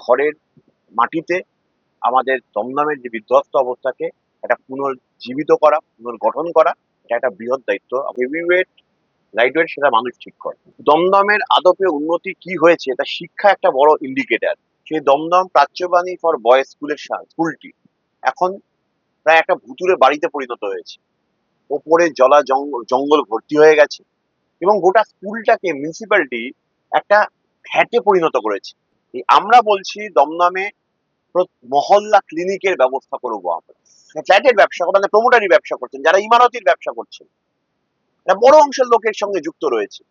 ঘরের মাটিতে আমাদের দমদমের যে বিধ্বস্ত অবস্থাকে একটা পুনর্জীবিত করা, পুনর্গঠন করা, এটা একটা বৃহৎ দায়িত্ব। হেভিওয়েট, লাইটওয়েট সেটা মানুষ ঠিক করে। দমদমের আদপে উন্নতি কি হয়েছে তা শিক্ষা একটা বড় ইন্ডিকেটর। সেই দমদম প্রাচ্যবাণী ফর বয়েজ স্কুলটি এখন প্রায় একটা ভুতুড়ে বাড়িতে পরিণত হয়েছে। ওপরে জঙ্গল ভর্তি হয়ে গেছে এবং গোটা স্কুলটাকে মিউনিসিপ্যালিটি একটা ফ্ল্যাটে পরিণত করেছে। আমরা বলছি দমদমে মহল্লা ক্লিনিকের ব্যবস্থা করবো আমরা। ফ্ল্যাটের ব্যবসা মানে প্রমোটারি ব্যবসা করছেন, যারা ইমারতির ব্যবসা করছেন, একটা বড় অংশের লোকের সঙ্গে যুক্ত রয়েছে,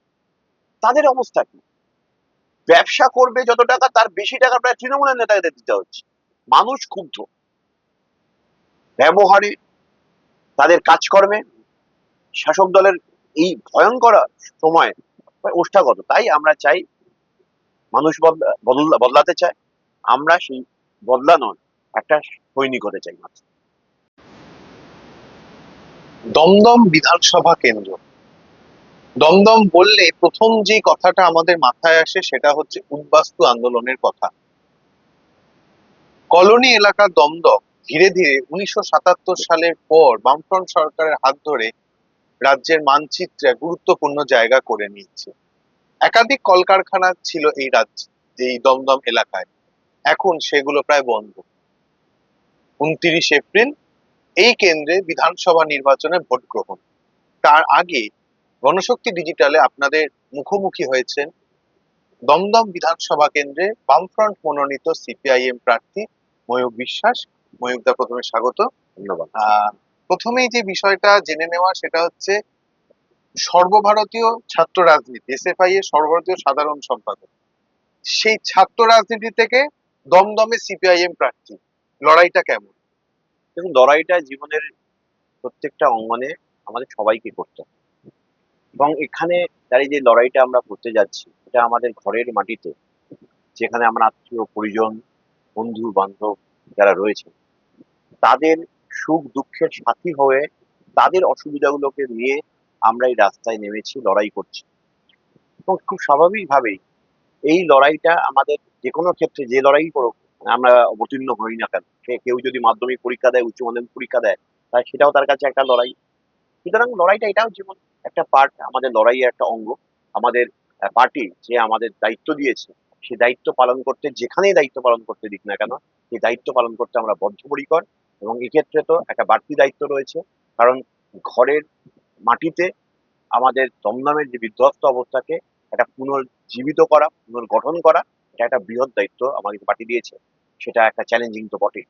তাদের অবস্থা কি? ব্যবসা করবে যত টাকা, তার বেশি টাকা প্রায় তৃণমূলের নেতাদের দিতে হচ্ছে। মানুষ ক্ষুব্ধ ব্যবহারে, তাদের কাজকর্মে, শাসক দলের এই ভয়ঙ্কর সময় ওষ্ঠাগত। তাই আমরা চাই মানুষ বদলাতে চায়, আমরা সেই বদলানোর একটা সৈনিক হতে চাই মাত্র। দমদম বিধানসভা কেন্দ্র। দমদম বললে প্রথম যে কথাটা আমাদের মাথায় আসে সেটা হচ্ছে উদ্বাস্তু আন্দোলনের কথা। কলোনি এলাকা দমদম ধীরে ধীরে 1977 সালের পর বামফ্রন্ট সরকারের হাত ধরে রাজ্যের মানচিত্রে গুরুত্বপূর্ণ জায়গা করে নিচ্ছে। একাধিক কলকারখানা ছিল এই দমদম এলাকায়, এখন সেগুলো প্রায় বন্ধ। 29 এপ্রিল এই কেন্দ্রে বিধানসভা নির্বাচনে ভোট গ্রহণ। তার আগে গণশক্তি ডিজিটালে আপনাদের মুখোমুখি হয়েছেন দমদম বিধানসভা কেন্দ্রে বামফ্রন্ট মনোনীত সিপিআইএম প্রার্থী ময়ূক বিশ্বাস। ময়ূকদা, প্রথমে স্বাগত। ধন্যবাদ। প্রথমেই যে বিষয়টা জেনে নেওয়া সেটা হচ্ছে সর্বভারতীয় ছাত্র রাজনীতি, এসএফআই এর সর্বভারতীয় সাধারণ সম্পাদক, সেই ছাত্র রাজনীতি থেকে দমদমে সিপিআইএম প্রার্থী, লড়াইটা কেমন? দেখুন, লড়াইটা জীবনের প্রত্যেকটা অঙ্গনে আমাদের সবাইকে করতে হবে এবং এখানে দাঁড়িয়ে যে লড়াইটা আমরা করতে যাচ্ছি, এটা আমাদের ঘরের মাটিতে, যেখানে আমরা আত্মীয় পরিজন, বন্ধু বান্ধব যারা রয়েছে, তাদের সুখ দুঃখের সাথী হয়ে, তাদের অসুবিধাগুলোকে নিয়ে আমরা এই রাস্তায় নেমেছি, লড়াই করছি। এবং খুব স্বাভাবিকভাবেই এই লড়াইটা আমাদের যে কোনো ক্ষেত্রে যে লড়াই করুক, আমরা অবতীর্ণ হই না কেন, সে কেউ যদি মাধ্যমিক পরীক্ষা দেয়, উচ্চ মাধ্যমিক পরীক্ষা দেয়, তাহলে সেটাও তার কাছে একটা লড়াই। সুতরাং লড়াইটা এটাও জীবন একটা পার্ট, আমাদের লড়াইয়ের একটা অঙ্গ। আমাদের পার্টি যে আমাদের দায়িত্ব দিয়েছে, সেই দায়িত্ব পালন করতে, যেখানেই দায়িত্ব পালন করতে দিক না কেন, সেই দায়িত্ব পালন করতে আমরা বদ্ধপরিকর। এবং এক্ষেত্রে তো একটা বাড়তি দায়িত্ব রয়েছে, কারণ ঘরের মাটিতে আমাদের দমদমের যে বিধ্বস্ত অবস্থাকে একটা পুনর্জীবিত করা, পুনর্গঠন করা, এটা একটা বৃহৎ দায়িত্ব আমাদের পার্টি দিয়েছে। সেটা একটা চ্যালেঞ্জিং তো বটেই।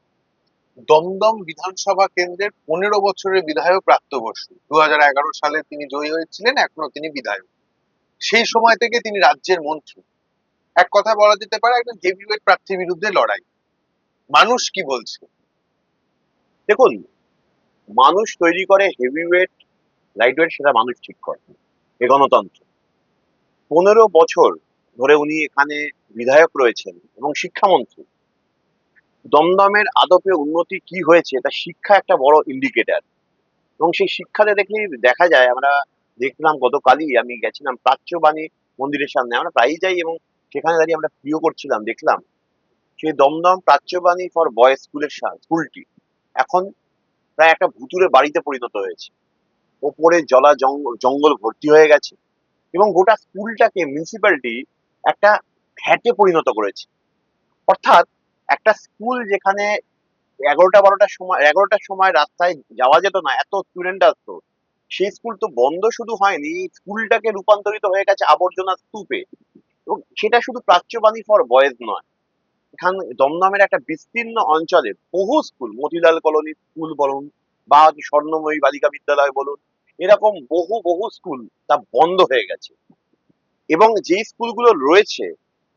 দমদম বিধানসভা কেন্দ্রের 15 বছরের বিধায়ক প্রাপ্ত বসু, 2011 সালে তিনি জয়ী হয়েছিলেন, এখনো তিনি বিধায়ক। সেই সময় থেকে তিনি রাজ্যের মন্ত্রী। এক কথা বলা যেতে পারে একজন হেভিওয়েট প্রার্থীর বিরুদ্ধে লড়াই। মানুষ কি বলছে? দেখুন, মানুষ তৈরি করে হেভিওয়েট, লাইটওয়েট সেটা মানুষ ঠিক করে। এ গণতন্ত্র। 15 বছর ধরে উনি এখানে বিধায়ক রয়েছেন এবং শিক্ষামন্ত্রী। দমদমের আদপে উন্নতি কি হয়েছে তা শিক্ষা একটা বড় ইন্ডিকেটর। এবং সেই শিক্ষাতে দেখলেই দেখা যায়, আমরা দেখলাম গতকালই আমি গেছিলাম প্রাচ্যবাণী মন্দিরের সামনে, আমরা প্রায়ই যাই এবং সেখানে দাঁড়িয়ে আমরা প্রিয় করছিলাম, দেখলাম সেই দমদম প্রাচ্যবাণী ফর বয়েজ স্কুলটি এখন প্রায় একটা ভুতুড়ে বাড়িতে পরিণত হয়েছে। ওপরে জঙ্গল ভর্তি হয়ে গেছে এবং গোটা স্কুলটাকে মিউনিসিপ্যালিটি একটা ফ্ল্যাটে পরিণত করেছে। অর্থাৎ একটা স্কুল যেখানে 11টার সময় রাস্তায় যাওয়া যেত না, এত স্টুডেন্ট আসতো, সেই স্কুল তো বন্ধ শুধু হয়নি, স্কুলটাকে রূপান্তরিত হয়ে গেছে আবর্জনা স্তূপে। এবং সেটা শুধু প্রাচ্যবাণী ফর বয়েজ নয়, এখান দমদমের একটা বিস্তীর্ণ অঞ্চলে বহু স্কুল, মতিলাল কলোনি স্কুল বলুন বা স্বর্ণময়ী বালিকা বিদ্যালয় বলুন, এরকম বহু বহু স্কুল তা বন্ধ হয়ে গেছে। এবং যে স্কুলগুলো রয়েছে,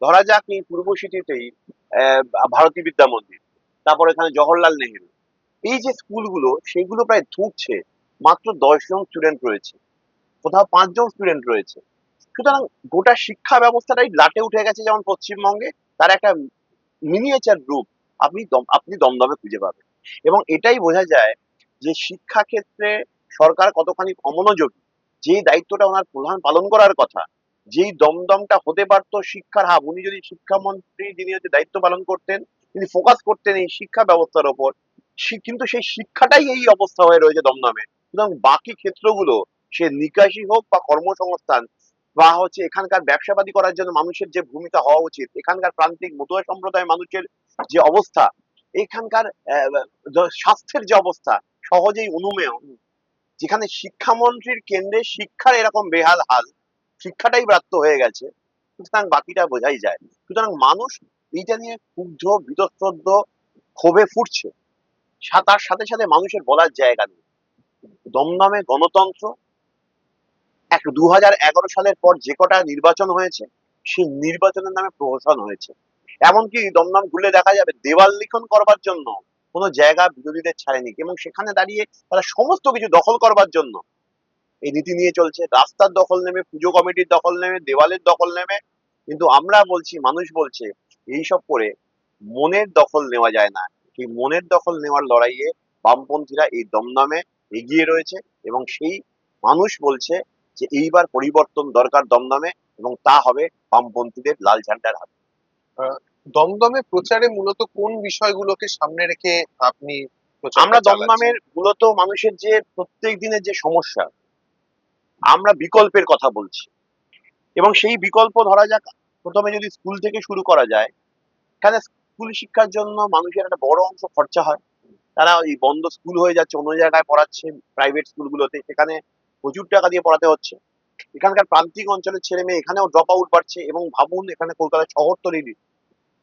ধরা যাক এই পূর্ব সিটিতেই ভারতী বিদ্যা মন্দির, তারপর এখানে জওহরলাল নেহেরু, এই যে স্কুলগুলো, সেগুলো প্রায় ধুঁকছে। মাত্র 10 জন স্টুডেন্ট রয়েছে, কোথাও 5 জন স্টুডেন্ট রয়েছে। সুতরাং গোটা শিক্ষা ব্যবস্থাটাই লাটে উঠে গেছে, যেমন পশ্চিমবঙ্গে তার একটা মিনিয়েচার রূপ আপনি দমদমে খুঁজে পাবেন। এবং এটাই বোঝা যায় যে শিক্ষা ক্ষেত্রে সরকার কতখানি অমনোযোগী। যে দায়িত্বটা ওনার প্রধান পালন করার কথা, যেই দমদমটা হতে পারতো শিক্ষার হাব, উনি যদি শিক্ষামন্ত্রী যিনি হচ্ছে দায়িত্ব পালন করতেন, তিনি ফোকাস করতেন এই শিক্ষা ব্যবস্থার ওপর, কিন্তু সেই শিক্ষাটাই এই অবস্থা হয়ে রয়েছে দমদমে। সুতরাং বাকি ক্ষেত্রগুলো, সে নিকাশি হোক বা কর্মসংস্থান বা হচ্ছে এখানকার ব্যবসা বাণিজ্য করার জন্য মানুষের যে ভূমিকা হওয়া উচিত, এখানকার প্রান্তিক মতুয়া সম্প্রদায়ের মানুষের যে অবস্থা, এখানকার স্বাস্থ্যের যে অবস্থা, সহজেই অনুমেয়, যেখানে শিক্ষামন্ত্রীর কেন্দ্রে শিক্ষার এরকম বেহাল হাল, শিক্ষাটাই ব্রাত্য হয়ে গেছে, সুতরাং বাকিটা বোঝাই যায়। সুতরাং মানুষ এইটা নিয়ে ক্ষুব্ধ, বীতশ্রদ্ধ, ক্ষোভে ফুটছে। তার সাথে সাথে মানুষের বলার জায়গা নেই। দমদমে গণতন্ত্র, 2011 সালের পর যে কটা নির্বাচন হয়েছে, সেই নির্বাচনের নামে প্রহসন হয়েছে। এমনকি দমদম ঘুরলে দেখা যাবে দেওয়াল লিখন করবার জন্য কোনো জায়গা বিরোধীদের ছাড়েনি, এবং সেখানে দাঁড়িয়ে তারা সমস্ত কিছু দখল করবার জন্য এই নীতি নিয়ে চলছে। রাস্তার দখল নেবে, পুজো কমিটির দখল নেবে, দেওয়ালের দখল নেবে। কিন্তু আমরা বলছি, মানুষ বলছে, এইসব করে মনের দখল নেওয়া যায় না। সেই মনের দখল নেওয়ার লড়াইয়ে বামপন্থীরা এই দমদমে এগিয়ে রয়েছে, এবং সেই মানুষ বলছে যে এইবার পরিবর্তন দরকার দমদমে, এবং তা হবে বামপন্থীদের লাল ঝান্ডার হাতে। আহ, দমদমে প্রচারে মূলত কোন বিষয়গুলোকে সামনে রেখে আপনি প্রচারটা আমরা চালাচ্ছেন? দমদমের মূলত মানুষের যে প্রত্যেক দিনের যে সমস্যা, আমরা বিকল্পের কথা বলছি। এবং সেই বিকল্প ধরা যাক, প্রথমে যদি স্কুল থেকে শুরু করা যায়। এখানে স্কুল শিক্ষার জন্য মানুষের একটা বড় অংশ খরচা হয়। তারা ওই বন্ধ স্কুল হয়ে যাচ্ছে, অন্য জায়গায় পড়াচ্ছে, প্রাইভেট স্কুলগুলোতে, সেখানে প্রচুর টাকা দিয়ে পড়াতে হচ্ছে। এখানকার প্রান্তিক অঞ্চলের ছেলে মেয়ে এখানেও ড্রপ আউট বাড়ছে, এবং ভাবুন এখানে কলকাতার শহরতলির,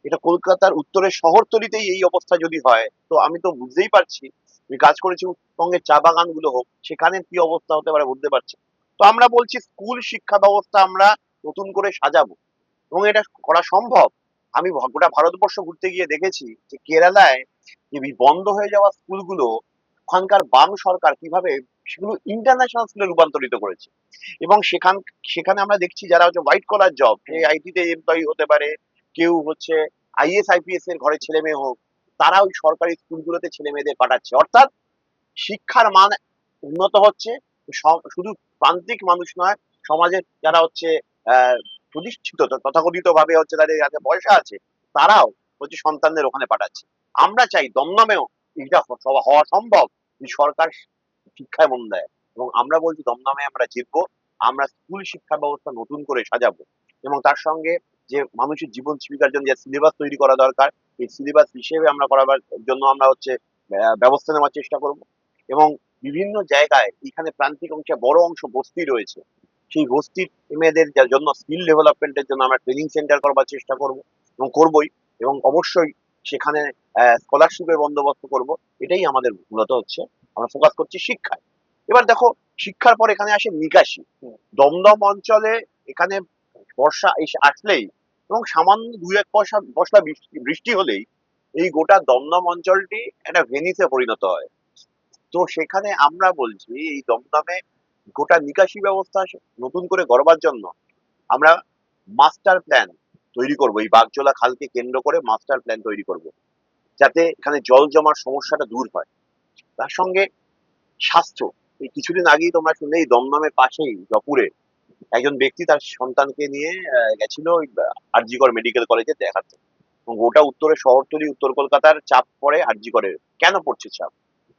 এটা কলকাতার উত্তরের শহরতলিতেই এই অবস্থা যদি হয়, তো আমি তো বুঝতেই পারছি, আমি কাজ করেছি উত্তরবঙ্গের চা বাগানগুলো হোক, সেখানে কি অবস্থা হতে পারে বুঝতে পারছি। তো আমরা বলছি স্কুল শিক্ষা ব্যবস্থা আমরা নতুন করে সাজাবো, এবং এটা করা সম্ভব। আমি গোটা ভারতবর্ষ ঘুরতে গিয়ে দেখেছি যে কেরালায় যে এই বন্ধ হয়ে যাওয়া স্কুলগুলো, ওখানকার বাম সরকার কিভাবে সেগুলো ইন্টারন্যাশনাল স্কুলে রূপান্তরিত করেছে। এবং সেখানে আমরা দেখছি যারা হচ্ছে হোয়াইট কলার জব, সে আইটি তে এমপ্লয়ি হতে পারে, কেউ হচ্ছে আইএস আইপিএস এর ঘরে ছেলে মেয়ে হোক, তারা ওই সরকারি স্কুলগুলোতে ছেলে মেয়েদের পাঠাচ্ছে। অর্থাৎ শিক্ষার মান উন্নত হচ্ছে। শুধু প্রান্তিক মানুষ নয়, সমাজের যারা হচ্ছে আহ প্রতিষ্ঠিত, তথাকথিত ভাবে হচ্ছে তাদের কাছে পয়সা আছে, তারাও হচ্ছে সন্তানদের ওখানে পাঠাচ্ছে। আমরা চাই দমদমেও এটা হওয়া সম্ভব, যে সরকার শিক্ষায় মন দেয়। এবং আমরা বলছি দমদমে আমরা জিতবো। আমরা স্কুল শিক্ষা ব্যবস্থা নতুন করে সাজাবো, এবং তার সঙ্গে যে মানুষের জীবন জীবিকার জন্য যে সিলেবাস তৈরি করা দরকার, এই সিলেবাস হিসেবে আমরা করাবার জন্য আমরা হচ্ছে ব্যবস্থা নেওয়ার চেষ্টা করব। এবং বিভিন্ন জায়গায় এখানে প্রান্তিক অংশে বড় অংশ বস্তি রয়েছে, সেই বস্তির মেয়েদের জন্য স্কিল ডেভেলপমেন্টের জন্য আমরা ট্রেনিং সেন্টার করবার চেষ্টা করব, এবং করবই। এবং অবশ্যই সেখানে স্কলারশিপের বন্দোবস্ত করব। এটাই আমাদের মূলত হচ্ছে, আমরা ফোকাস করছি শিক্ষায়। এবার দেখো, শিক্ষার পর এখানে আসে নিকাশি। দমদম অঞ্চলে এখানে বর্ষা এসে আসলেই, এবং সামান্য দু এক পশলা বৃষ্টি বৃষ্টি হলেই এই গোটা দমদম অঞ্চলটি একটা ভেনিসে পরিণত হয়। তো সেখানে আমরা বলছি এই দমদমে গোটা নিকাশি ব্যবস্থা নতুন করে গড়বার জন্য আমরা মাস্টার প্ল্যান তৈরি করব। এই বাগজোলা খালকে কেন্দ্র করে মাস্টার প্ল্যান তৈরি করব, যাতে এখানে জল জমার সমস্যাটা দূর হয়। তার সঙ্গে স্বাস্থ্য, এই কিছুদিন আগেই তোমরা শুনলে এই দমদমের পাশেই জপুরে একজন ব্যক্তি তার সন্তানকে নিয়ে গেছিল ওই আরজিকর মেডিকেল কলেজে দেখাতে। এবং গোটা উত্তরের শহরতলি, উত্তর কলকাতার চাপ পড়ে আরজিকরে। কেন পড়ছে চাপ?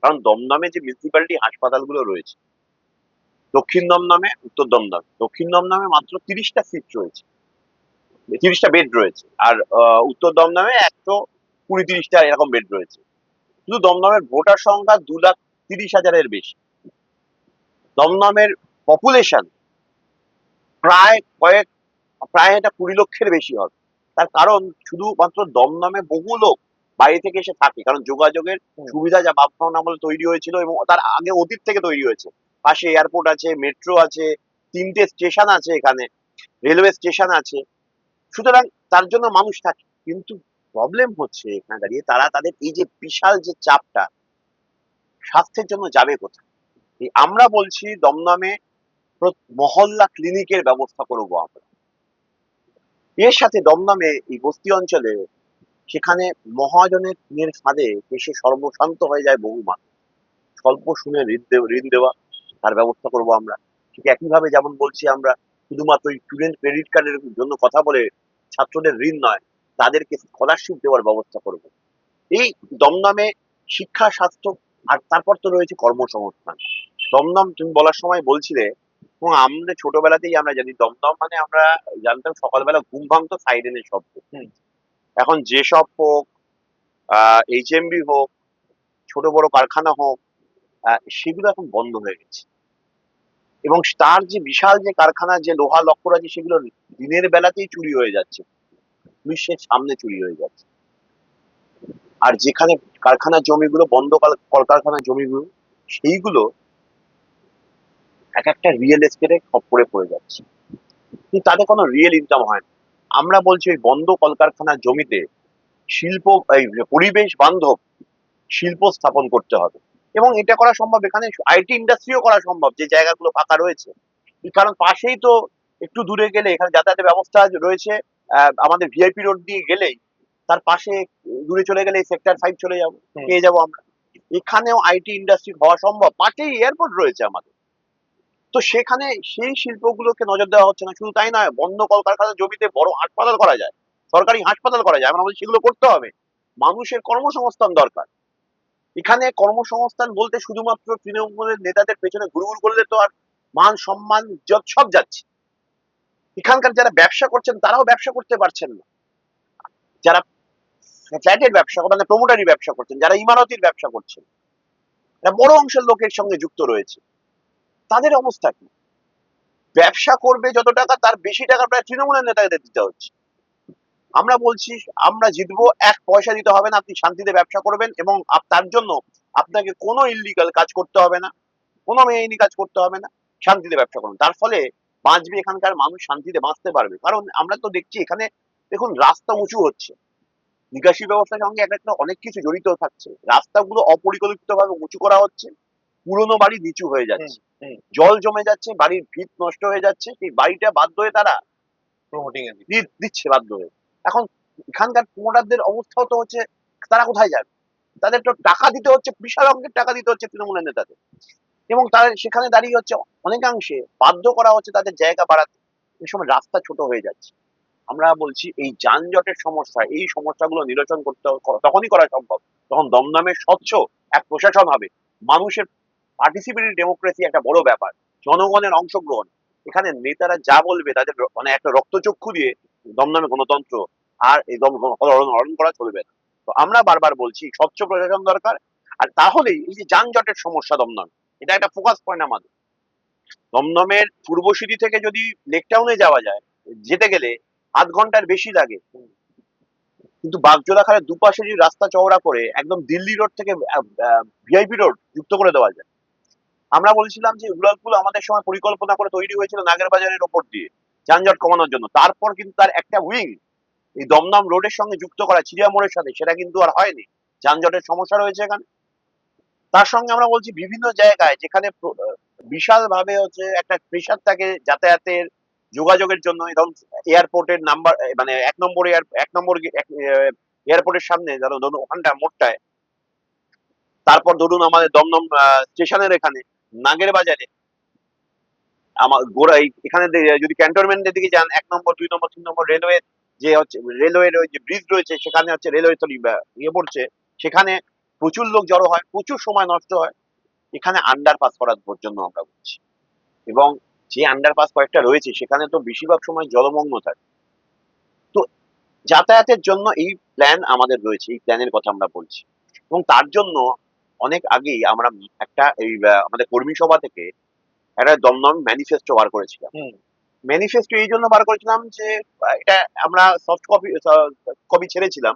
কারণ দমদমে যে মিউনিসিপ্যালিটি হাসপাতালগুলো রয়েছে, দক্ষিণ দমদমে, উত্তর দমদমে, দক্ষিণ দমদমে মাত্র 30টা সিট রয়েছে, 30টা বেড রয়েছে। আর উত্তর দমদমে 120-30টা এরকম বেড রয়েছে। শুধু দমদমের ভোটার সংখ্যা 2,30,000-এর বেশি। দমদমের পপুলেশন প্রায় প্রায় এটা 20 লক্ষের বেশি হবে। তার কারণ শুধুমাত্র দমদমে বহু লোক বাইরে থেকে এসে থাকে, কারণ যোগাযোগের সুবিধা যা বামফ্রন্ট আমলে তৈরি হয়েছিল, এবং তার আগে অতীত থেকে তৈরি হয়েছে। পাশে এয়ারপোর্ট আছে, মেট্রো আছে, 3টে স্টেশন আছে, এখানে রেলওয়ে স্টেশন আছে। সুতরাং তার জন্য মানুষ থাকে। কিন্তু প্রবলেম হচ্ছে এখানে দাঁড়িয়ে তারা তাদের এই যে বিশাল যে চাপটা, স্বাস্থ্যের জন্য যাবে কোথায়? আমরা বলছি দমদমে মহল্লা ক্লিনিকের ব্যবস্থা করবো আমরা। এর সাথে দমদমে এই বস্তি অঞ্চলে, সেখানে মহাজনের ঋণের ফাঁদে এসে সর্বশান্ত হয়ে যায় বহু মানুষ। স্বল্প সুদে ঋণ দেওয়া, তার ব্যবস্থা করব আমরা। ঠিক একইভাবে যেমন বলছি আমরা শুধুমাত্র স্টুডেন্ট ক্রেডিট কার্ডের জন্য কথা বলে ছাত্রদের ঋণ নয়, তাদেরকে স্কলারশিপ দেওয়ার ব্যবস্থা করব। এই দমদমে শিক্ষা, স্বাস্থ্য, আর তারপর তো রয়েছে কর্মসংস্থান। দমদম তুমি বলার সময় বলছিলে, এবং আমাদের ছোটবেলাতেই আমরা জানি দমদম মানে আমরা জানতাম সকালবেলা ঘুম ভাঙতো সাইরেনের শব্দ। এখন যেসব হোক, এইচএমবি হোক, ছোট বড় কারখানা হোক, সেগুলো এখন বন্ধ হয়ে গেছে। এবং তার যে বিশাল যে কারখানা, যে লোহা লক্করাজি, সেগুলো দিনের বেলাতেই চুরি হয়ে যাচ্ছে, পুলিশের সামনে চুরি হয়ে যাচ্ছে। আর যেখানে কারখানার জমিগুলো বন্ধ, কলকারখানার জমিগুলো, সেইগুলো এক একটা রিয়েল এস্টেটের খপ্পরে পড়ে যাচ্ছে, কিন্তু তাতে কোনো রিয়েল ইনকাম হয় না। আমরা বলছি ওই বন্ধ কলকারখানার জমিতে শিল্প, এই পরিবেশ বান্ধব শিল্প স্থাপন করতে হবে। এবং এটা করা সম্ভব, এখানে আইটি ইন্ডাস্ট্রিও করা সম্ভব যে জায়গাগুলো ফাঁকা রয়েছে। কারণ পাশেই তো, একটু দূরে গেলে এখানে যাতায়াতের ব্যবস্থা রয়েছে। আমাদের ভিআইপি রোড দিয়ে গেলেই তার পাশে, দূরে চলে গেলে সেক্টর 5 চলে যাবো, পেয়ে যাবো আমরা। এখানেও আইটি ইন্ডাস্ট্রি হওয়া সম্ভব, পাশেই এয়ারপোর্ট রয়েছে আমাদের। তো সেখানে সেই শিল্পগুলোকে নজর দেওয়া হচ্ছে না। শুধু তাই নয়, বন্ধ কলকারখানার জমিতে বড় হাসপাতাল করা যায়, সরকারি হাসপাতাল করা যায়, আমরা বলছি সেগুলো করতে হবে। মানুষের কর্মসংস্থান দরকার। এখানে কর্মসংস্থান বলতে শুধুমাত্র তৃণমূলের নেতাদের পেছনে ঘুরঘুর করলে তো আর মান সম্মান ইজ্জত সব যাচ্ছে। এখানকার যারা ব্যবসা করছেন তারাও ব্যবসা করতে পারছেন না। যারা ফ্ল্যাটের ব্যবসা, মানে প্রমোটারি ব্যবসা করছেন, যারা ইমারতির ব্যবসা করছেন, যারা বড় অংশের লোকের সঙ্গে যুক্ত রয়েছে, তাদের অবস্থা কি? ব্যবসা করবে যত টাকা, তার বেশি টাকা প্রায় তৃণমূলের নেতাদের দিতে হচ্ছে। আমরা বলছি, আমরা জিতবো, 1 পয়সা দিতে হবে না, আপনি শান্তিতে ব্যবসা করবেন, এবং তার জন্য আপনাকে কোনো ইল্লিগাল কাজ করতে হবে না, কোনো বেআইনি কাজ করতে হবে না, শান্তিতে ব্যবসা করুন। তার ফলে বাঁচবে এখানকার মানুষ, শান্তিতে বাঁচতে পারবে। কারণ আমরা তো দেখছি এখানে, দেখুন, রাস্তা উঁচু হচ্ছে, নিকাশি ব্যবস্থার সঙ্গে এক একটা অনেক কিছু জড়িত থাকছে। রাস্তাগুলো অপরিকল্পিত ভাবে উঁচু করা হচ্ছে, পুরোনো বাড়ি নিচু হয়ে যাচ্ছে, জল জমে যাচ্ছে, বাড়ির ভিত নষ্ট হয়ে যাচ্ছে, সেই বাড়িটা বাধ্য হয়ে তারা প্রমোটিং এ দিচ্ছে বাধ্য হয়ে। এখন এখানকার প্রমোটারদের অবস্থাও তো হচ্ছে, তারা কোথায় যাবে? তাদের তো টাকা দিতে হচ্ছে, বিশাল অঙ্কের টাকা দিতে হচ্ছে তৃণমূলের নেতাদের, এবং তারা সেখানে দাঁড়িয়ে হচ্ছে অনেকাংশে বাধ্য করা হচ্ছে তাদের জায়গা বাড়াতে। এই সময় রাস্তা ছোট হয়ে যাচ্ছে। আমরা বলছি এই যানজটের সমস্যা, এই সমস্যাগুলো নিরসন করতে তখনই করা সম্ভব তখন দমদমের স্বচ্ছ এক প্রশাসন হবে। মানুষের পার্টিসিপেটরি ডেমোক্রেসি একটা বড় ব্যাপার, জনগণের অংশগ্রহণ। এখানে নেতারা যা বলবে তাদের মানে একটা রক্তচক্ষু দিয়ে দমদমে গণতন্ত্র আর এই হরণ করা চলবে না। তো আমরা বারবার বলছি স্বচ্ছ প্রশাসন দরকার। আর তাহলেই এই যে যানজটের সমস্যা দমদম, এটা একটা ফোকাস পয়েন্ট আমাদের। দমদমের পূর্ব সিটি থেকে যদি লেক টাউনে যাওয়া যায়, যেতে গেলে 8 ঘন্টার বেশি লাগে, কিন্তু বাগজোলা খালের দুপাশে যদি রাস্তা চওড়া করে একদম দিল্লি রোড থেকে ভিআইপি রোড যুক্ত করে দেওয়া যায়। আমরা বলছিলাম যে উড়ালপুল আমাদের সময় পরিকল্পনা করে তৈরি হয়েছিল নাগের বাজারের ওপর দিয়ে যানজট কমানোর জন্য, তারপর কিন্তু তার একটা উইং এই দমদম রোডের সঙ্গে যুক্ত করা চিড়িয়া মোড়ের সাথে, সেটা কিন্তু আর হয়নি। যানজটের সমস্যা রয়েছে এখানে। তার সঙ্গে আমরা বলছি বিভিন্ন জায়গায় যেখানে বিশাল ভাবে হচ্ছে একটা প্রেশার থাকে যাতায়াতের, যোগাযোগের জন্য, ধরুন এয়ারপোর্টের নাম্বার, মানে 1 নম্বর এয়ারপোর্টের সামনে, ধরুন ওখানটা মোড়টায়, তারপর ধরুন আমাদের দমদম স্টেশনের এখানে, নাগের বাজারে, আমার গোড়াই এখানে যদি ক্যান্টনমেন্টের দিকে যান, 1 নম্বর, 2 নম্বর, 3 নম্বর রেলওয়ে, যে হচ্ছে রেলওয়ের ওই যে ব্রিজ রয়েছে, সেখানে হচ্ছে রেলওয়ে ইয়ে পড়ছে, সেখানে প্রচুর লোক জড়ো হয়, প্রচুর সময় নষ্ট হয়। এখানে আন্ডারপাস করার জন্য আমরা বলছি, এবং যে আন্ডারপাস কয়েকটা রয়েছে সেখানে তো বেশিরভাগ সময় জলমগ্ন থাকে। তো যাতায়াতের জন্য এই প্ল্যান আমাদের রয়েছে, এই প্ল্যানের কথা আমরা বলছি। এবং তার জন্য অনেক আগেই আমরা একটা এই আমাদের কর্মী সভা থেকে একটা দমদম ম্যানিফেস্টো বার করেছিলাম। ম্যানিফেস্টো এই জন্য বার করেছিলাম যে এটা আমরা সফট কপি কপি ছেড়েছিলাম,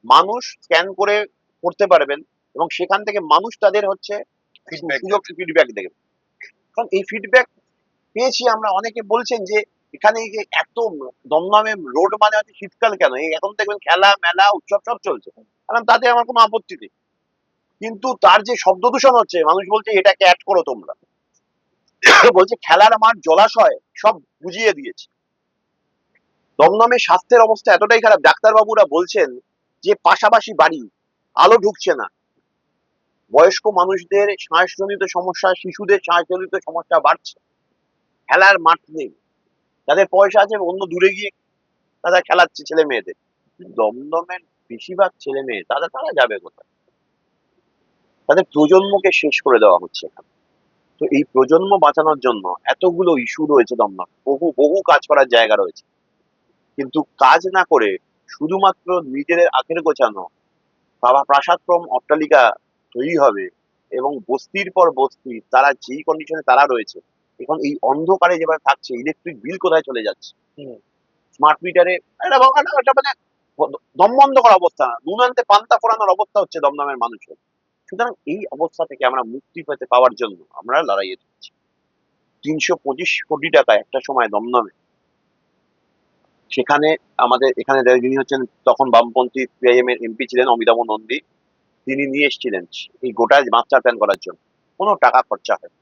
মানুষ স্ক্যান করে পড়তে পারবেন, এবং সেখান থেকে মানুষ তাদের হচ্ছে সুযোগ ফিডব্যাক দেবে। কারণ এই ফিডব্যাক পেয়েছি আমরা, অনেকে বলছেন যে এখানে এই যে এত দমদমে রোড মানে হচ্ছে শীতকাল কেন, এই এখন দেখবেন খেলা মেলা উৎসব সব চলছে, কারণ তাতে আমার কোনো আপত্তি নেই, কিন্তু তার যে শব্দ দূষণ হচ্ছে, মানুষ বলছে এটাকে অ্যাড করো তোমরা। বলছে খেলার মাঠ, জলাশয় সব বুঝিয়ে দিয়েছে। দমদমে স্বাস্থ্যের অবস্থা এতটাই খারাপ, ডাক্তারবাবুরা বলছেন যে পাশাপাশি বাড়ি, আলো ঢুকছে না, বয়স্ক মানুষদের শ্বাসজনিত সমস্যা, শিশুদের শ্বাসজনিত সমস্যা বাড়ছে, খেলার মাঠ নেই। যাদের পয়সা আছে অন্য দূরে গিয়ে তারা খেলাচ্ছে ছেলে মেয়েদের। দমদমের বেশিরভাগ ছেলে মেয়ে তারা তারা যাবে কোথায়? তাদের প্রজন্মকে শেষ করে দেওয়া হচ্ছে এখানে। তো এই প্রজন্ম বাঁচানোর জন্য এতগুলো ইস্যু রয়েছে দমদম, বহু বহু কাজ করার জায়গা রয়েছে, কিন্তু কাজ না করে শুধুমাত্র নিজেদের আখের গোছানো বাবা প্রাসাদক্রম অট্টালিকা তৈরি হবে এবং বস্তির পর বস্তি তারা যেই কন্ডিশনে তারা রয়েছে, এখন এই অন্ধকারে যেভাবে থাকছে, ইলেকট্রিক বিল কোথায় চলে যাচ্ছে, স্মার্ট মিটারে একটা মানে দম বন্ধ করা অবস্থা, নুন আনতে পান্তা ফোরানোর অবস্থা হচ্ছে দমদমের মানুষের। সুতরাং এই অবস্থা থেকে আমরা মুক্তি পেতে পাওয়ার জন্য আমরা লড়াইয়ে থাকছি। ৩২৫ কোটি টাকা একটা সময় দমদমে, সেখানে আমাদের এখানে যিনি হচ্ছেন তখন বামপন্থী সিপিআইএম এর এমপি ছিলেন অমিতাভ নন্দী, তিনি নিয়ে এসেছিলেন এই গোটা মাস্টার প্ল্যান করার জন্য। কোনো টাকা খরচা হয়,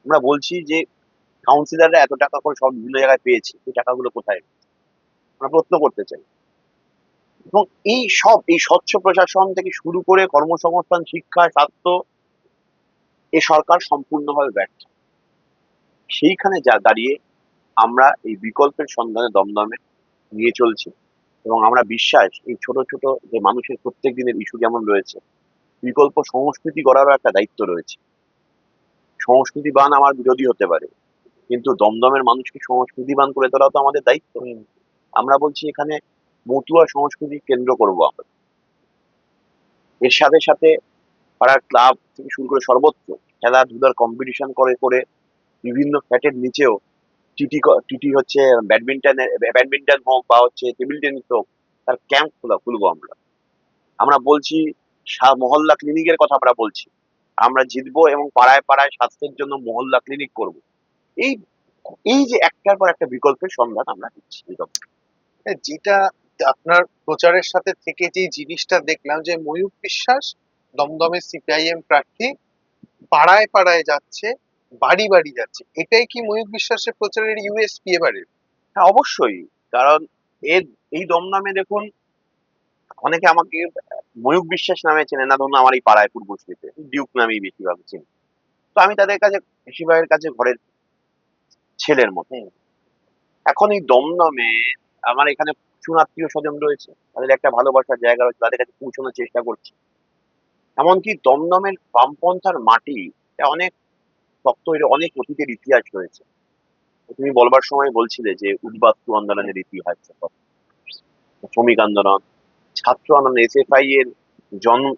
আমরা বলছি যে কাউন্সিলররা এত টাকা করে সব বিভিন্ন জায়গায় পেয়েছে, এই টাকাগুলো কোথায়? আমরা প্রশ্ন করতে চাই। এবং এই সব এই স্বচ্ছ প্রশাসন থেকে শুরু করে কর্মসংস্থান, শিক্ষা, স্বাস্থ্য, এ সরকার সম্পূর্ণভাবে ব্যর্থ। সেইখানে যা দাঁড়িয়ে আমরা এই বিকল্পের সন্ধানে দমদমে নিয়ে চলছি এবং আমরা বিশ্বাস এই ছোট ছোট যে মানুষের প্রত্যেক দিনের ইস্যু যেমন রয়েছে, বিকল্প সংস্কৃতি গড়ারও একটা দায়িত্ব রয়েছে। সংস্কৃতিবান আমার বিরোধী হতে পারে, কিন্তু দমদমের মানুষকে সংস্কৃতিবান করে তোলাও তো আমাদের দায়িত্ব। আমরা বলছি এখানে মতুয়া সংস্কৃতি কেন্দ্র করব আমরা। এর সাথে সাথে পাড়ার ক্লাব থেকে শুরু করে সর্বত্র খেলাধুলার কম্পিটিশন করে করে বিভিন্ন ফ্ল্যাটের নিচেও টিটি টিটি হচ্ছে ব্যাডমিন্টন হোক বা হচ্ছে টেবিল টেনিস হোক, তার ক্যাম্প খুলবো আমরা। আমরা বলছি মহল্লা ক্লিনিকের কথা আমরা বলছি, আমরা জিতবো এবং পাড়ায় পাড়ায় স্বাস্থ্যের জন্য মহল্লা ক্লিনিক করব। এই এই যে একটার পর একটা বিকল্পের সন্ধান আমরা দিচ্ছি। যেটা আপনার প্রচারের সাথে থেকে যে জিনিসটা দেখলাম যে ময়ূর বিশ্বাস দমদমের সিপিআইএম প্রার্থী পাড়ায় পাড়ায় যাচ্ছে, বাড়ি বাড়ি যাচ্ছে, এটাই কি ময়ূর বিশ্বাসের প্রচারের ইউএসপি এবারে? হ্যাঁ, অবশ্যই। কারণ এর এই দমদমে দেখুন, অনেকে আমাকে ময়ূক বিশ্বাস নামে চেনে না, ধরুন আমার এই পাড়ায় পূর্বশ্রীতে ডিউক নামেই বেশিরভাগ চিনি। তো আমি তাদের কাছে বেশিরভাগের কাছে ঘরের ছেলের মতো। এখন এই দমদমে আমার এখানে প্রচুর আত্মীয় স্বজন রয়েছে, তাদের একটা ভালোবাসার জায়গা রয়েছে, তাদের কাছে পৌঁছানোর চেষ্টা করছি। এমনকি দমদমের বামপন্থার মাটি অনেক শক্ত, এর অনেক অতীতের ইতিহাস রয়েছে। তুমি বলবার সময় বলছিলে যে উদ্বাস্তু আন্দোলনের ইতিহাস, শ্রমিক আন্দোলন, ছাত্র আন্দোলন, এসএফআই এর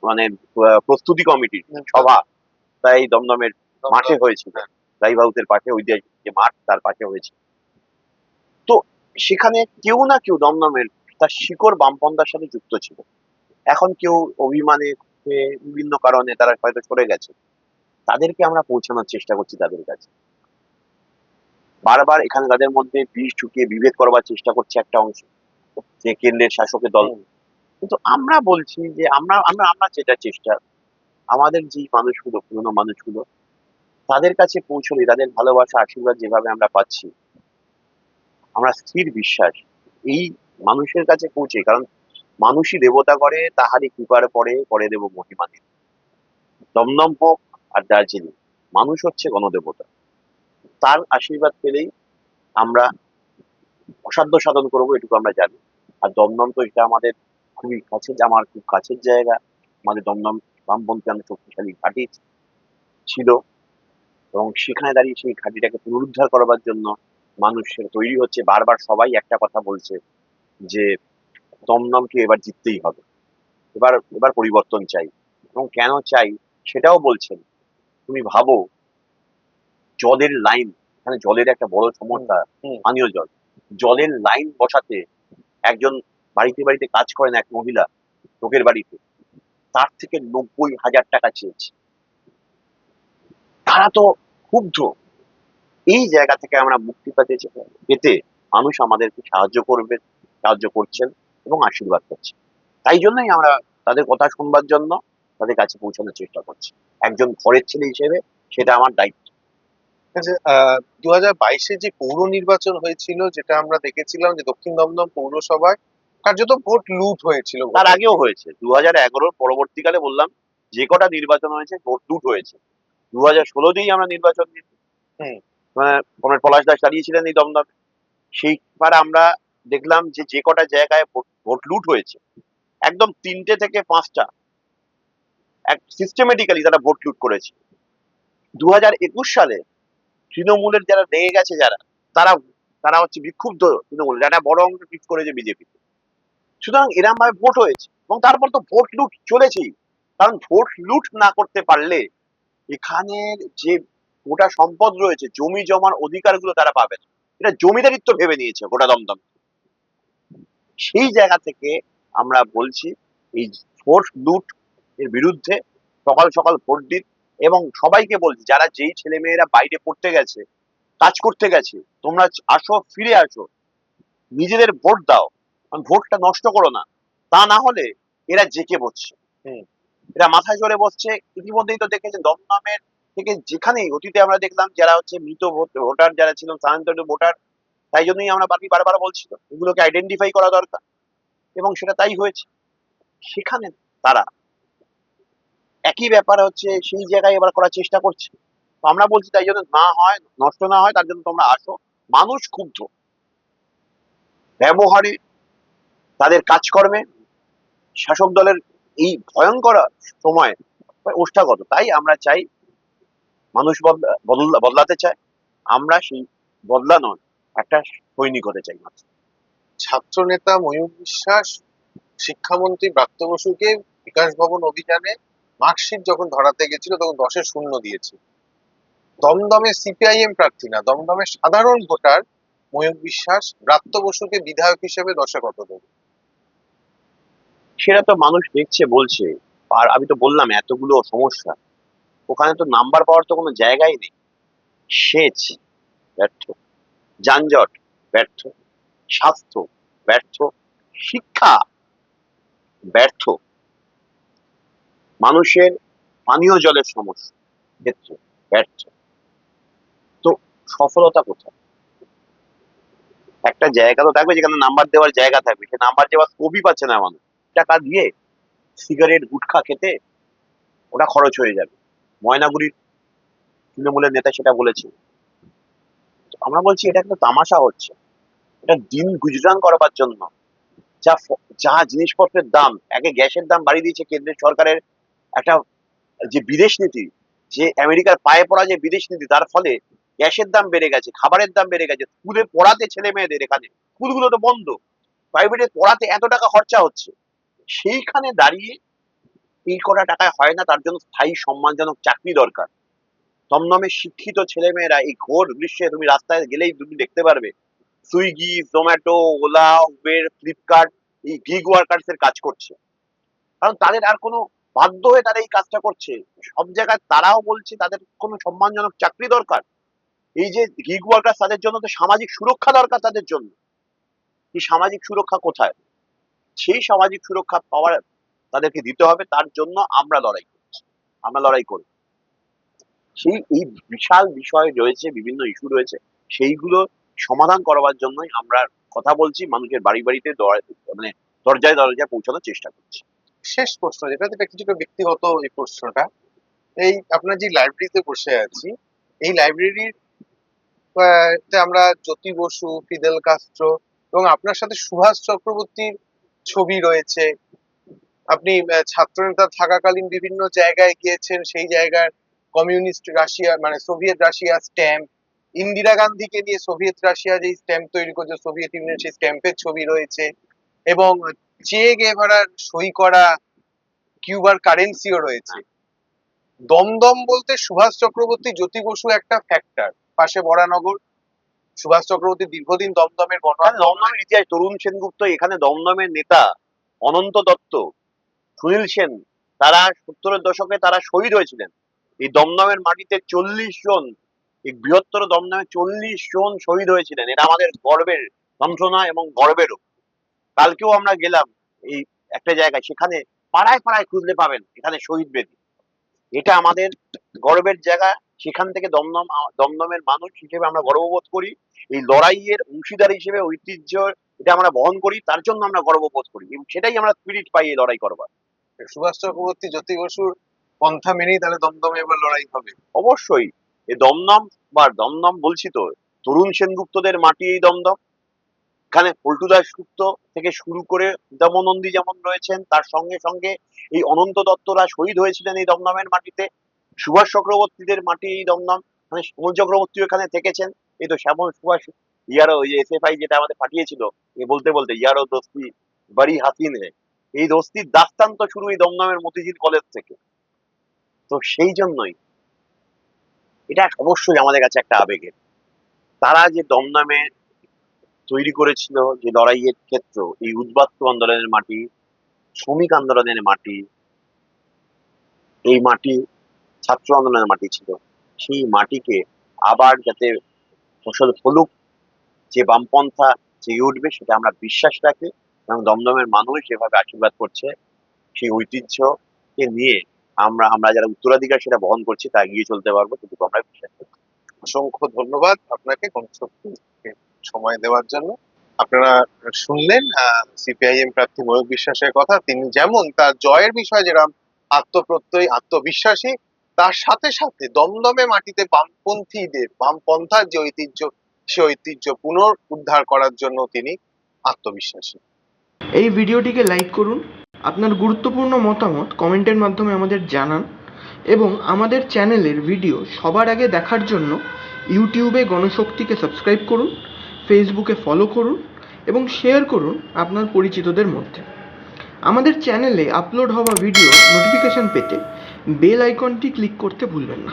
মানে প্রস্তুতি কমিটির সভা, তাই দমদমের মাঠে হয়েছিল, লাইভ হাউসের পাশে ঐতিহাসিক যে মাঠ তার পাশে হয়েছে। তো সেখানে কেউ না কেউ দমদমের তার শিকড় বামপন্থার সাথে যুক্ত ছিল। এখন কেউ অভিমানে বিভিন্ন কারণে তারা হয়তো সরে গেছে, তাদেরকে আমরা পৌঁছানোর চেষ্টা করছি তাদের কাছে। বারবার এখানে তাদের মধ্যে বিষ ঢুকিয়ে বিভেদ করবার চেষ্টা করছে একটা অংশ, যে কেন্দ্রের শাসকের দল। কিন্তু আমরা বলছি যে আমরা আমরা আমরা যেটা চেষ্টা, আমাদের যে মানুষগুলো, পুরোনো মানুষগুলো, তাদের কাছে পৌঁছলে তাদের ভালোবাসা আশীর্বাদ যেভাবে আমরা পাচ্ছি, আমরা স্থির বিশ্বাস এই মানুষের কাছে পৌঁছে। কারণ মানুষই দেবতা করে, তাহারই কৃপার পরে করে দেব মহিমা দিন। দমদম হোক আর দার্জিলিং, মানুষ হচ্ছে গণদেবতা, তার আশীর্বাদ পেলেই আমরা অসাধ্য সাধন করবো, এটুকু আমরা জানি। আর দমদম তো এটা আমাদের খুবই কাছের, আমার খুব কাছের জায়গা। আমাদের দমদম বামপন্থী অনেক শক্তিশালী ঘাঁটি ছিল, এবং সেখানে দাঁড়িয়ে সেই ঘাঁটিটাকে পুনরুদ্ধার করবার জন্য মানুষের তৈরি হচ্ছে। বারবার সবাই একটা কথা বলছে যে দমদমকে এবার জিততেই হবে, এবার এবার পরিবর্তন চাই। এবং কেন চাই সেটাও বলছেন। তুমি ভাবো, জলের লাইন, এখানে জলের একটা বড় সমস্যা, পানীয় জল, জলের লাইন বসাতে একজন বাড়িতে বাড়িতে কাজ করেন এক মহিলা, লোকের বাড়িতে, তার থেকে ৯০,০০০ টাকা চেয়েছে। তারা তো ক্ষুব্ধ। এই জায়গা থেকে আমরা মুক্তি পেতে মানুষ আমাদেরকে সাহায্য করবে, সাহায্য করছেন এবং আশীর্বাদ করছেন। তাই জন্যই আমরা তাদের কথা শুনবার জন্য তাদের কাছে পৌঁছানোর চেষ্টা করছি। একজন ঘরের ছেলে হিসেবে সেটা আমার দায়িত্ব। 2022-এ যে পৌর নির্বাচন হয়েছিল, যেটা আমরা দেখেছিলাম যে দক্ষিণ দমদম পৌরসভায় কার্যত ভোট লুট হয়েছিল। তার আগেও হয়েছে 2011 পরবর্তীকালে, বললাম যে কটা নির্বাচন হয়েছে ভোট লুট হয়েছে। 2016তেই আমরা নির্বাচন দিয়েছি, হুম। কমরেড পলাশ দাস দাঁড়িয়েছিলেন এই দমদমে, সেইবার আমরা দেখলাম যে যে কটা জায়গায় ভোট ভোট লুট হয়েছে, একদম ৩টে থেকে ৫টা সিস্টেমেটিক্যালি তারা ভোট লুট করেছে। ২০২১ সালে তৃণমূলের যারা রেগে গেছে যারা, তারা তারা হচ্ছে বিক্ষুব্ধ তৃণমূল, যারা বড় অঙ্ক ঠিক করেছে বিজেপি। সুতরাং এরম ভাবে ভোট হয়েছে এবং তারপর তো ভোট লুট চলেছেই। কারণ ভোট লুট না করতে পারলে এখানের যে গোটা সম্পদ রয়েছে, জমি জমার অধিকারগুলো তারা পাবে না। এটা জমিদারিত্ব ভেবে নিয়েছে গোটা দমদম। সেই জায়গা থেকে আমরা বলছি এই ভোট লুট এর বিরুদ্ধে সকাল সকাল ভোট দিন, এবং সবাইকে বলছি যারা যেই ছেলে মেয়েরা বাইরে পড়তে গেছে, কাজ করতে গেছে, তোমরা আসো, ফিরে আসো, নিজেদের ভোট দাও, কারণ ভোটটা নষ্ট করো না। তা না হলে এরা জেকে বসছে, এরা মাথায় চড়ে বসছে। ইতিমধ্যেই তো দেখেছেন দমদমের থেকে যেখানেই অতীতে আমরা দেখলাম যারা হচ্ছে মৃত ভোটার যারা ছিলেন, স্থানান্তরিত ভোটার, তাই জন্যই আমরা বারবার বলছি তো এগুলোকে আইডেন্টিফাই করা দরকার, এবং সেটা তাই হয়েছে। সেখানে তারা একই ব্যাপার হচ্ছে সেই জায়গায় এবার করার চেষ্টা করছে। তো আমরা বলছি তাই জন্য না হয়, নষ্ট না হয়, তার জন্য তোমরা আসো। মানুষ ক্ষুব্ধ ব্যবহারে, তাদের কাজকর্মে, শাসক দলের এই ভয়ঙ্কর সময় ওষ্ঠাগত। তাই আমরা চাই মানুষ বদলাতে চায়, আমরা সেই বদলানোর একটা সৈনিক হতে চাই মাত্র। ছাত্র নেতা ময়ূর বিশ্বাস শিক্ষামন্ত্রী ব্রাত্য বসুকে বিকাশ ভবন অভিযানে মার্কশিট যখন ধরাতে গেছিল তখন 10-0 দিয়েছে। দমদমে সিপিআইএম প্রার্থী না, দমদমের সাধারণ ভোটার ময়ূর বিশ্বাস ব্রাত্য বসুকে বিধায়ক হিসেবে 10-এ কত দেবে? সেটা তো মানুষ দেখছে, বলছে। আর আমি তো বললাম এতগুলো সমস্যা, ওখানে তো নাম্বার পাওয়ার তো কোনো জায়গাই নেই। সেচ ব্যর্থ, যানজট ব্যর্থ, স্বাস্থ্য ব্যর্থ, শিক্ষা ব্যর্থ, মানুষের পানীয় জলের সমস্যা ক্ষেত্রে ব্যর্থ। তো সফলতা কোথায়? একটা জায়গা তো থাকবে যেখানে নাম্বার দেওয়ার জায়গা থাকবে, সে নাম্বার দেওয়ার স্কোপই পাচ্ছে না মানুষ। টাকা দিয়ে সিগারেট গুটখা খেতে ওটা খরচ হয়ে যাবে। ময়নাগুড়ির তৃণমূলের নেতা সেটা বলেছে। তো আমরা বলছি এটা একটা তামাশা হচ্ছে, এটা দিন গুজরান করবার জন্য। যা জিনিসপত্রের দাম, একে গ্যাসের দাম বাড়িয়ে দিয়েছে কেন্দ্রের সরকারের একটা যে বিদেশ নীতি, যে আমেরিকার পায়ে পড়া যে বিদেশ নীতি, তার ফলে গ্যাসের দাম বেড়ে গেছে, খাবারের দাম বেড়ে গেছে, স্কুলে পড়াতে ছেলে মেয়েদের, এখানে স্কুলগুলো তো বন্ধ, প্রাইভেটে পড়াতে এত টাকা খরচা হচ্ছে। সেইখানে দাঁড়িয়ে এই কটা টাকায় হয় না, তার জন্য স্থায়ী সম্মানজনক চাকরি দরকার। দমদমের শিক্ষিত ছেলেমেয়েরা এই ঘোর গ্রীষ্মে তুমি রাস্তায় গেলেই তুমি দেখতে পারবে Swiggy, Zomato, OLA, Uber, Flipkart, এই গিগ ওয়ার্কার্স এর কাজ করছে। কারণ তাদের আর কোনো, বাধ্য হয়ে তারা এই কাজটা করছে। সব জায়গায় তারাও বলছে তাদের কোনো সম্মানজনক চাকরি দরকার। এই যে গিগ ওয়ার্কার, তাদের জন্য তো সামাজিক সুরক্ষা দরকার তাদের জন্য। এই সামাজিক সুরক্ষা কোথায়? সেই সামাজিক সুরক্ষা পাওয়ার তাদেরকে দিতে হবে, তার জন্য আমরা লড়াই করছি, আমরা লড়াই করি। সেই এই বিশাল বিষয় রয়েছে, বিভিন্ন ইস্যু রয়েছে, সেইগুলো সমাধান করবার জন্যই আমরা কথা বলছি, মানুষের বাড়ি বাড়িতে মানে দরজায় দরজায় পৌঁছানোর চেষ্টা করছি। শেষ প্রশ্ন, যেটা কিছুটা ব্যক্তিগত এই প্রশ্নটা, এই আপনার যে লাইব্রেরিতে বসে আছি, এই লাইব্রেরির তে আমরা জ্যোতি বসু, ফিদেল কাস্ট্রো এবং আপনার সাথে সুভাষ চক্রবর্তীর ছবি রয়েছে। আপনি ছাত্রনেতা থাকাকালীন বিভিন্ন জায়গায় গিয়েছেন, সেই জায়গার কমিউনিস্ট রাশিয়া মানে সোভিয়েত রাশিয়া স্ট্যাম্প, ইন্দিরা গান্ধীকে নিয়ে সোভিয়েত রাশিয়া যে স্ট্যাম্প তৈরি করছে সোভিয়েত ইউনিয়ন, সেই স্ট্যাম্পের ছবি রয়েছে, এবং চে গেভারার সই করা কিউবার কারেন্সিও রয়েছে। দমদম বলতে সুভাষ চক্রবর্তী, জ্যোতি বসু একটা ফ্যাক্টর, পাশে বরানগর। সুভাষ চক্রবর্তী দীর্ঘদিন দমদমের গণ দমদমের ইতিহাস, তরুণ সেনগুপ্ত, এখানে দমদমের নেতা অনন্ত দত্ত, সুনীল সেন, তারা 70-এর দশকে তারা শহীদ হয়েছিলেন। এই দমদমের মাটিতে 40 জন, এই বৃহত্তর দমদমে 40 জন শহীদ হয়েছিলেন। এটা আমাদের গর্বের যন্ত্রণা এবং গর্বেরও। কালকেও আমরা গেলাম এই একটা জায়গায়, সেখানে পাড়ায় পাড়ায় খুঁজলে পাবেন এখানে শহীদ বেদি। এটা আমাদের গর্বের জায়গা। সেখান থেকে দমদমের মানুষ হিসেবে আমরা গর্ববোধ করি। এই লড়াইয়ের অংশীদার হিসেবে ঐতিহ্য এটা আমরা বহন করি, তার জন্য আমরা গর্ববোধ করি, এবং সেটাই আমরা স্পিরিট পাই এই লড়াই করবার। সুভাষ চক্রবর্তী, জ্যোতি বসুর পন্থা মেনেই তাহলে দমদমে এবার লড়াই হবে। অবশ্যই। এই দমদম, বা দমদম বলছি তো, তরুণ সেনগুপ্তদের মাটি এই দমদম, এখানে পল্টু দাশগুপ্ত থেকে শুরু করে উদাম নন্দী যেমন রয়েছেন, তার সঙ্গে সঙ্গে এই অনন্ত দত্তরা শহীদ হয়েছিলেন এই দমদমের মাটিতে। সুভাষ চক্রবর্তীদের মাটি এই দমদম, মানে শ্যামল চক্রবর্তী এখানে থেকেছেন। এই তো শ্যামল সুভাষ ইয়ারও ওই যে এসএফআই যেটা আমাদের পাঠিয়েছিল, বলতে বলতে ইয়ারও দোস্তি বাড়ি হাসিন হে, এই দোস্তির দাস্তান তো শুরু এই দমদমের মতিঝিল কলেজ থেকে। তো সেই জন্যই এটা অবশ্যই আমাদের কাছে একটা আবেগের। তারা যে দমদমে তৈরি করেছিল যে লড়াইয়ের ক্ষেত্র, এই উদ্বাস্তু আন্দোলনের মাটি, শ্রমিক আন্দোলনের মাটি, এই মাটি ছাত্র আন্দোলনের মাটি ছিল, সেই মাটিকে আবার যাতে ফসল ফলুক, যে বামপন্থা জেগে উঠবে সেটা আমরা বিশ্বাস রাখি, এবং দমদমের মানুষ যেভাবে আশীর্বাদ করছে সেই ঐতিহ্যকে নিয়ে আমরা আমরা যারা উত্তরাধিকার সেটা বহন করছি তা এগিয়ে চলতে পারবো, কিন্তু আমরা বিশ্বাস করি। অসংখ্য ধন্যবাদ আপনাকে গণশক্তিকে সময় দেওয়ার জন্য। আপনারা শুনলেন সিপিআইএম প্রার্থী ময়ূক বিশ্বাসের কথা। তিনি যেমন তার জয়ের বিষয়ে যেরকম আত্মপ্রত্যয়ী, আত্মবিশ্বাসী, তার সাথে সাথে দমদমে মাটিতে বামপন্থীদের, বামপন্থার যে ঐতিহ্য, সে ঐতিহ্য পুনরুদ্ধার করার জন্য তিনি আত্মবিশ্বাসী। এই ভিডিওটিকে লাইক করুন, আপনার গুরুত্বপূর্ণ মতামত কমেন্টের মাধ্যমে আমাদের জানান, এবং আমাদের চ্যানেলের ভিডিও সবার আগে দেখার জন্য ইউটিউবে গণশক্তিকে সাবস্ক্রাইব করুন, ফেসবুকে ফলো করুন এবং শেয়ার করুন আপনার পরিচিতদের মধ্যে। আমাদের চ্যানেলে আপলোড হওয়া ভিডিও নোটিফিকেশন পেতে বেল আইকনটি ক্লিক করতে ভুলবেন না।